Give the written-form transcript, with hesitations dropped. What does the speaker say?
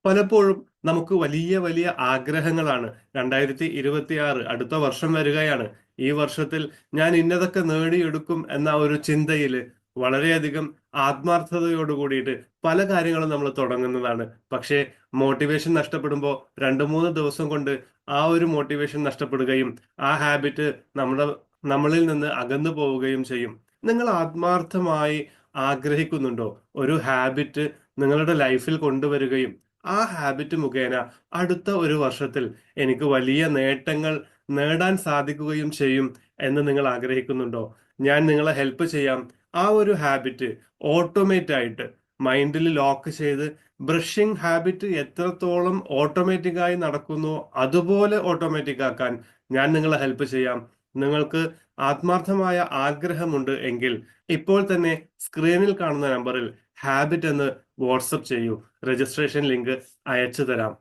പലപ്പോഴും നമുക്ക് വലിയ വലിയ ആഗ്രഹങ്ങളാണ്. 2026 അടുത്ത വർഷം വരികയാണ്. ഈ വർഷത്തിൽ ഞാൻ ഇന്നതൊക്കെ നേടിയെടുക്കും എന്ന ഒരു ചിന്തയില് വളരെയധികം ആത്മാർത്ഥതയോട് കൂടിയിട്ട് പല കാര്യങ്ങളും നമ്മൾ തുടങ്ങുന്നതാണ്. പക്ഷേ മോട്ടിവേഷൻ നഷ്ടപ്പെടുമ്പോൾ 2, 3 ദിവസം കൊണ്ട് ആ ഒരു മോട്ടിവേഷൻ നഷ്ടപ്പെടുകയും ആ ഹാബിറ്റ് നമ്മുടെ നമ്മളിൽ നിന്ന് അകന്നു പോവുകയും ചെയ്യും. നിങ്ങൾ ആത്മാർത്ഥമായി ആഗ്രഹിക്കുന്നുണ്ടോ? ഒരു ഹാബിറ്റ് നിങ്ങളുടെ ലൈഫിൽ കൊണ്ടുവരികയും ആ ഹാബിറ്റ് മുഖേന അടുത്ത ഒരു വർഷത്തിൽ എനിക്ക് വലിയ നേട്ടങ്ങൾ നേടാൻ സാധിക്കുകയും ചെയ്യും എന്ന് നിങ്ങൾ ആഗ്രഹിക്കുന്നുണ്ടോ? ഞാൻ നിങ്ങളെ ഹെൽപ്പ് ചെയ്യാം. ആ ഒരു ഹാബിറ്റ് ഓട്ടോമേറ്റ് ആയിട്ട് മൈൻഡിൽ ലോക്ക് ചെയ്ത് ബ്രഷിംഗ് ഹാബിറ്റ് എത്രത്തോളം ഓട്ടോമാറ്റിക് ആയി നടക്കുന്നോ അതുപോലെ ഓട്ടോമാറ്റിക് ആക്കാൻ ഞാൻ നിങ്ങളെ ഹെൽപ്പ് ചെയ്യാം. നിങ്ങൾക്ക് ആത്മാർത്ഥമായ ആഗ്രഹമുണ്ട് എങ്കിൽ ഇപ്പോൾ തന്നെ സ്ക്രീനിൽ കാണുന്ന നമ്പറിൽ ഹാബിറ്റ് എന്ന് വാട്സപ്പ് ചെയ്യൂ. രജിസ്ട്രേഷൻ ലിങ്ക് അയച്ചു തരാം.